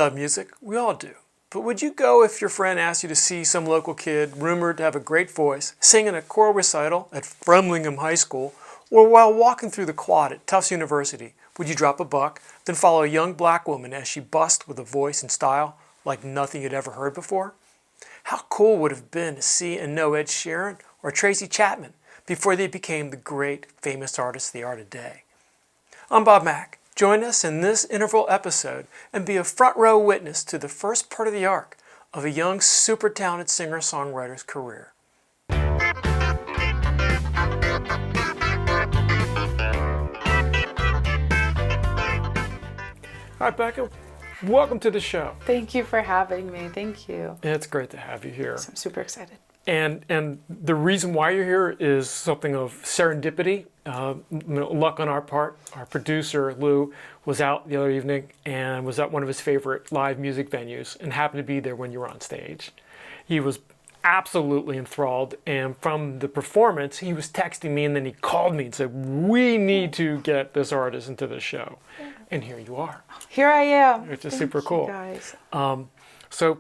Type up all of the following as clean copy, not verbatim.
love music, we all do. But would you go if your friend asked you to see some local kid rumored to have a great voice sing in a choral recital at Fremlingham High School, or while walking through the quad at Tufts University, would you drop a buck, then follow a young black woman as she busts with a voice and style like nothing you'd ever heard before? How cool would it have been to see and know Ed Sheeran or Tracy Chapman before they became the great famous artists they are today? I'm Bob Mack. Join us in this interval episode and be a front row witness to the first part of the arc of a young, super talented singer-songwriter's career. Hi, Becca. Welcome to the show. Thank you for having me. Thank you. It's great to have you here. I'm super excited. And the reason why you're here is something of serendipity, luck on our part. Our producer, Lou, was out the other evening and was at one of his favorite live music venues and happened to be there when you were on stage. He was absolutely enthralled, and from the performance, he was texting me and then he called me and said, we need to get this artist into the show. And here you are. Here I am. Which is super cool. Guys. So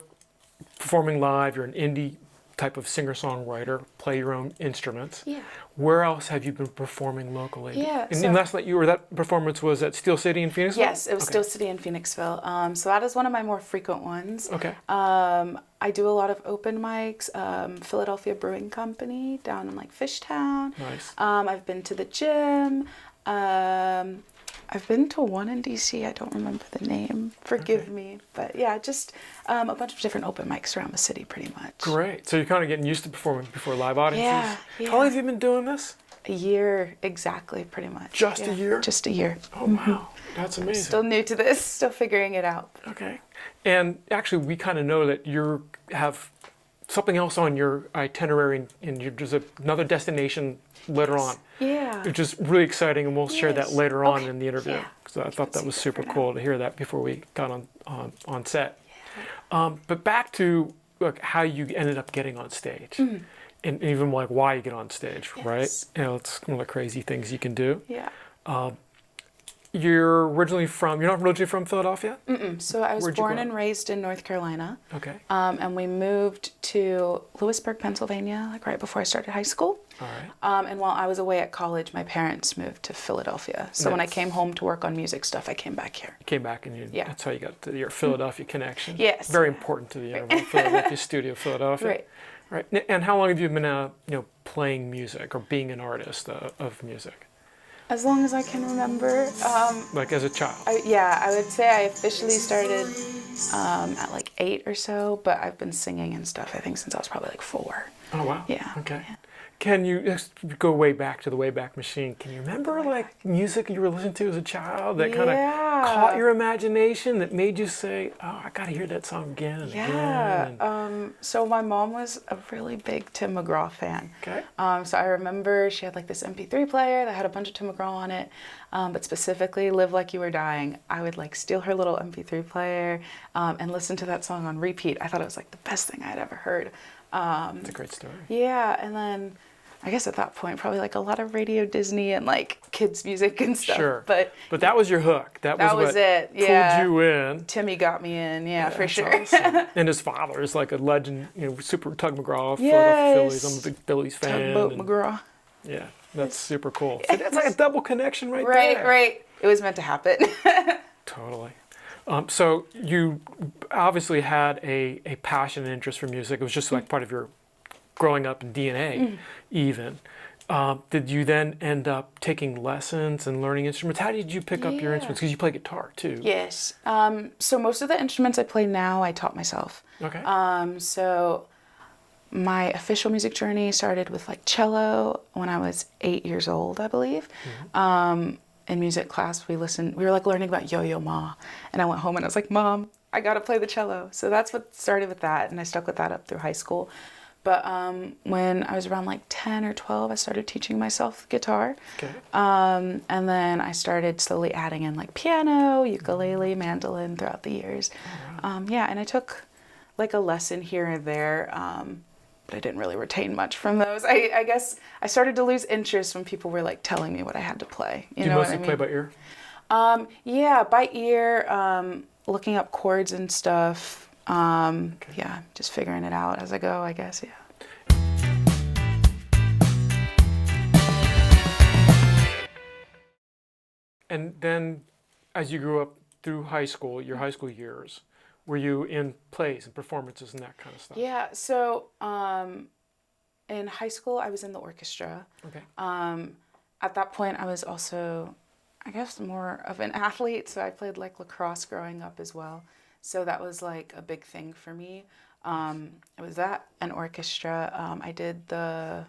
performing live, you're an indie type of singer-songwriter, play your own instruments. Yeah. Where else have you been performing locally? Yeah. And last night that performance was at Steel City in Phoenixville? Yes, it was Steel City in Phoenixville. So that is one of my more frequent ones. Okay. I do a lot of open mics, Philadelphia Brewing Company down in like Fishtown. Nice. I've been to the gym. I've been to one in DC. I don't remember the name. Forgive me. But yeah, just a bunch of different open mics around the city pretty much. Great. So you're kind of getting used to performing before live audiences? Yeah. How long have you been doing this? A year, exactly, pretty much. Just a year? Just a year. Oh, wow. That's amazing. Still new to this, still figuring it out. Okay. And actually, we kind of know that you have something else on your itinerary, and there's another destination later on. Yeah. Which is really exciting, and we'll share that later on Okay. in the interview. Yeah. Because I thought that was super cool to hear that before we got on set. Yeah. But back to how you ended up getting on stage. Mm-hmm. And even like why you get on stage, Yes. right? You know, it's one of the crazy things you can do. Yeah. You're not originally from Philadelphia? Mm-mm. So I was born and raised in North Carolina. Okay. And we moved to Lewisburg, Pennsylvania, like right before I started high school. All right. And while I was away at college, my parents moved to Philadelphia. So when I came home to work on music stuff, I came back here. You came back and that's how you got your Philadelphia connection. Yes. Very important to the interval. Philadelphia studio, Philadelphia. Right. Right. And how long have you been playing music or being an artist of music? As long as I can remember. Like as a child? I would say I officially started at like 8 or so, but I've been singing and stuff, I think, since I was probably like 4. Oh, wow. Yeah. Okay. Yeah. Can you go way back to the Wayback Machine? Can you remember like music you were listening to as a child that kind of caught your imagination, that made you say, oh, I got to hear that song again and again? So my mom was a really big Tim McGraw fan. Okay. So I remember she had like this MP3 player that had a bunch of Tim McGraw on it, but specifically Live Like You Were Dying. I would like steal her little MP3 player and listen to that song on repeat. I thought it was like the best thing I'd ever heard. It's a great story. Yeah, and then I guess at that point, probably like a lot of Radio Disney and like kids music and stuff. Sure. But that was your hook. That was what it. Yeah. pulled you in. Timmy got me in. Yeah, for sure. Awesome. And his father is like a legend, super Tug McGraw for the Phillies. I'm a big Phillies fan. Tugboat McGraw. Yeah, that's super cool. So that's like a double connection right there. Right. It was meant to happen. Totally. So you obviously had a passion and interest for music. It was just like part of your growing up in DNA, even. Did you then end up taking lessons and learning instruments? How did you pick up your instruments? Because you play guitar too. Yes. So most of the instruments I play now, I taught myself. Okay. So my official music journey started with like cello when I was 8 years old, I believe. Mm-hmm. In music class, we were like learning about Yo-Yo Ma. And I went home and I was like, Mom, I got to play the cello. So that's what started with that. And I stuck with that up through high school. But when I was around like 10 or 12, I started teaching myself guitar. Okay. And then I started slowly adding in like piano, ukulele, mandolin throughout the years. Oh, wow. And I took like a lesson here and there, but I didn't really retain much from those. I guess I started to lose interest when people were like telling me what I had to play. Do you mostly play by ear? Yeah, by ear, looking up chords and stuff. Yeah, just figuring it out as I go, I guess, yeah. And then as you grew up through high school, your high school years, were you in plays and performances and that kind of stuff? Yeah, so in high school, I was in the orchestra. Okay. At that point, I was also, I guess, more of an athlete. So I played like lacrosse growing up as well. So that was like a big thing for me. It was that, an orchestra. I did the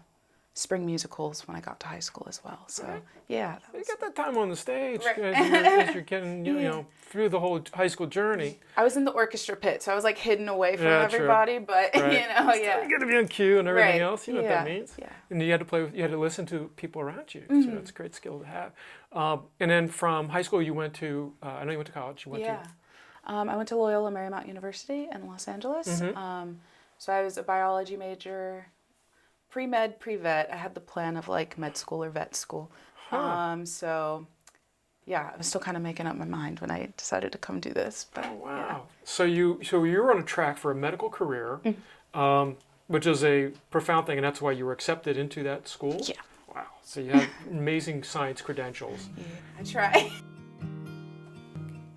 spring musicals when I got to high school as well. So Okay. yeah, You got that time on the stage Right. as you're getting, you know, through the whole high school journey. I was in the orchestra pit, so I was like hidden away from Yeah, true. everybody. But Right. you know, yeah. You got to be on cue and everything Right. else. You know what that means. Yeah. And you had to play with, you had to listen to people around you. So it's a great skill to have. And then from high school, you went to, I know you went to college. You went Yeah. I went to Loyola Marymount University in Los Angeles. So I was a biology major, pre-med, pre-vet. I had the plan of like med school or vet school. So yeah, I was still kind of making up my mind when I decided to come do this. But, wow. Yeah. So you were on a track for a medical career, which is a profound thing, and that's why you were accepted into that school? Yeah. Wow. So you have amazing science credentials. Yeah, I try.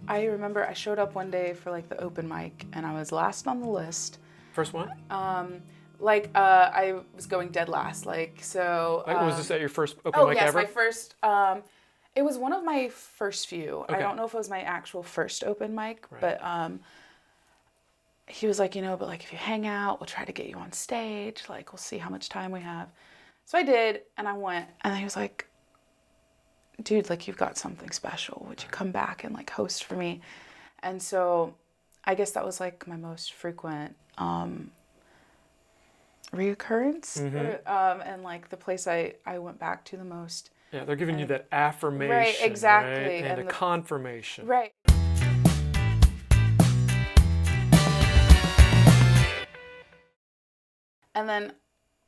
I remember I showed up one day for like the open mic, and I was last on the list. First one? I was going dead last, like, so. Was this at your first open mic ever? Oh, yes, my first, it was one of my first few. Okay. I don't know if it was my actual first open mic, Right. but he was like, you know, but like if you hang out, we'll try to get you on stage, like we'll see how much time we have. So I did, and I went, and he was like, dude, like you've got something special. Would you come back and like host for me? And so I guess that was like my most frequent reoccurrence, and like the place I went back to the most. Yeah, they're giving you that affirmation. Right, exactly. Right? And the confirmation. Right. And then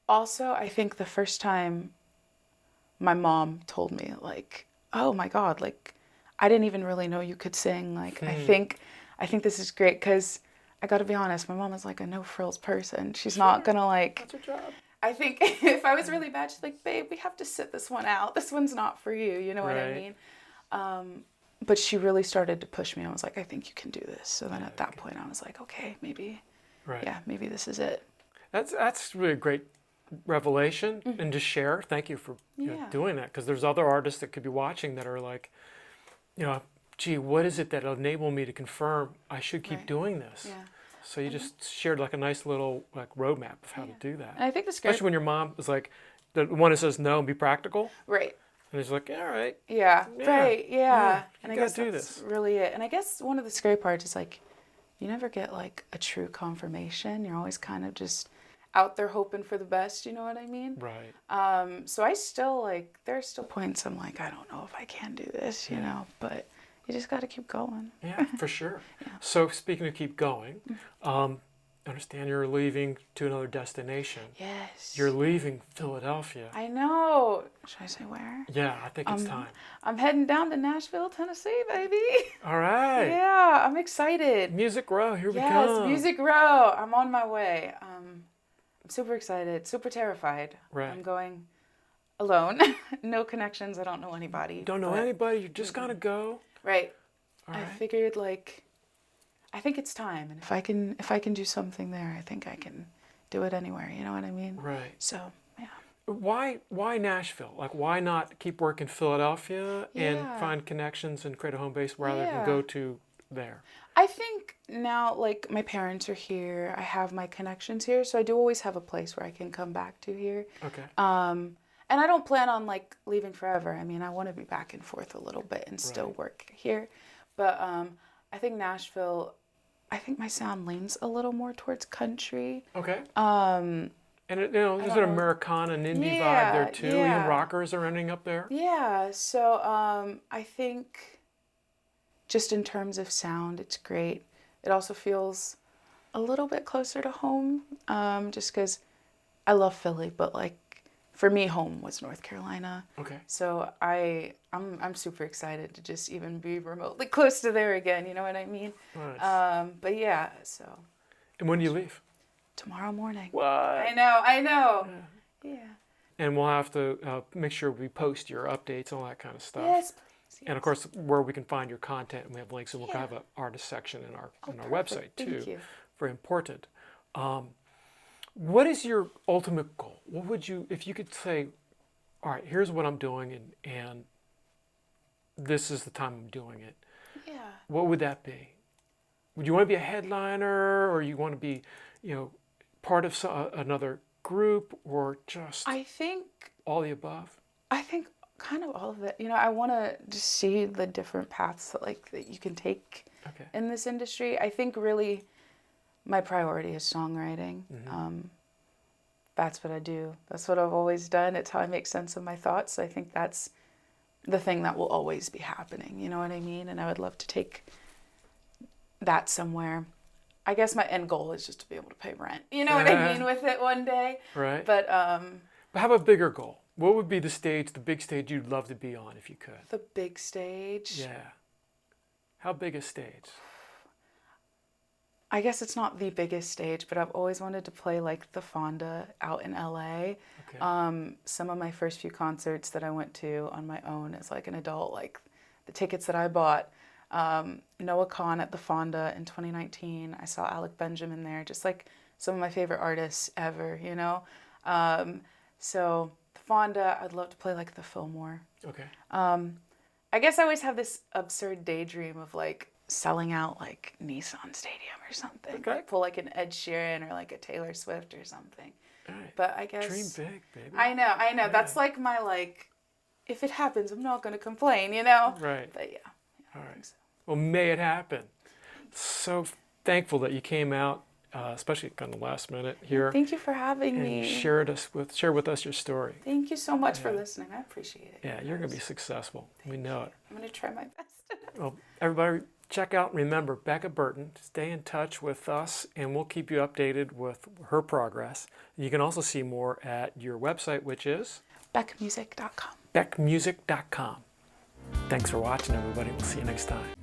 also, I think the first time my mom told me, like, oh my God, like, I didn't even really know you could sing. Like, I think this is great because I got to be honest, my mom is like a no frills person. She's not going to like. That's her job. I think if I was really bad, she's like, babe, we have to sit this one out. This one's not for you. You know what I mean? But she really started to push me. I was like, I think you can do this. So then at that point, I was like, okay, maybe, maybe this is it. That's really a great revelation and to share. Thank you for doing that, because there's other artists that could be watching that are like, you know, gee, what is it that enabled me to confirm I should keep doing this? Yeah. So you just shared like a nice little like roadmap of how to do that. And I think especially when your mom is like the one that says no and be practical. Right. And he's like, all right. Yeah. Right. Yeah. And I guess do that's this. really it. And I guess one of the scary parts is like, you never get like a true confirmation. You're always kind of just out there hoping for the best. You know what I mean? Right. So I still like, there's still points I'm like, I don't know if I can do this, you know, but you just got to keep going. Yeah, for sure. So speaking of keep going, I understand you're leaving to another destination. Yes. You're leaving Philadelphia. I know. Should I say where? Yeah, I think it's time. I'm heading down to Nashville, Tennessee, baby. All right. Yeah, I'm excited. Music Row, here we come. Yes, Music Row. I'm on my way. I'm super excited, super terrified. Right. I'm going alone. No connections. I don't know anybody. Don't know anybody. You're just gonna go. Right. All right. I figured like, I think it's time, and if I can do something there, I think I can do it anywhere. You know what I mean? Right. So yeah. Why Nashville? Like, why not keep working Philadelphia and find connections and create a home base rather than go to there? I think now, like, my parents are here. I have my connections here, so I do always have a place where I can come back to here. Okay. And I don't plan on like leaving forever. I mean, I want to be back and forth a little bit and still work here. But I think Nashville, I think my sound leans a little more towards country. Okay. And it, you know, there's an Americana and indie vibe there too. Even rockers are ending up there. Yeah. So I think just in terms of sound, it's great. It also feels a little bit closer to home, just because I love Philly, but like for me, home was North Carolina. Okay. So I'm super excited to just even be remotely close to there again. You know what I mean? Nice. But yeah, so And when do you leave? tomorrow morning. What? I know. Yeah. And we'll have to make sure we post your updates, all that kind of stuff. Yes, please. And of course, where we can find your content, and we have links, and we'll Yeah. have an artist section in our Perfect. website too. Thank you. Very important. What is your ultimate goal? What would you, if you could say, all right, here's what I'm doing, and this is the time I'm doing it. Yeah. What would that be? Would you want to be a headliner, or you want to be, part of another group, or just I think above? I think kind of all of it. I want to just see the different paths that you can take Okay. in this industry. I think really my priority is songwriting. That's what I do. That's what I've always done. It's how I make sense of my thoughts. So I think that's the thing that will always be happening. You know what I mean? And I would love to take that somewhere. I guess my end goal is just to be able to pay rent. You know what I mean with it one day. Right. But But have a bigger goal. What would be the big stage you'd love to be on if you could? the big stage. Yeah. How big a stage? I guess it's not the biggest stage, but I've always wanted to play like the Fonda out in LA. Okay. Some of my first few concerts that I went to on my own as like an adult, like the tickets that I bought, Noah Kahan at the Fonda in 2019. I saw Alec Benjamin there, just like some of my favorite artists ever, So the Fonda, I'd love to play like the Fillmore. Okay. I guess I always have this absurd daydream of like selling out like Nissan Stadium or something. Okay. Like pull like an Ed Sheeran or like a Taylor Swift or something. All right. But I guess Dream big, baby. I know. Yeah. That's like my like if it happens, I'm not gonna complain, you know? Right. But yeah. All I right. think so. Well, may it happen. So thankful that you came out, especially kind of last minute here, Thank you for having and me. share with us your story. Thank you so much for listening. I appreciate it. Yeah, you're going to be successful. We know it. I'm gonna try my best. Well, everybody, check out, remember, Becca Burton. Stay in touch with us, and we'll keep you updated with her progress. You can also see more at your website, which is BeckMusic.com. beckmusic.com. Thanks for watching, everybody. We'll see you next time.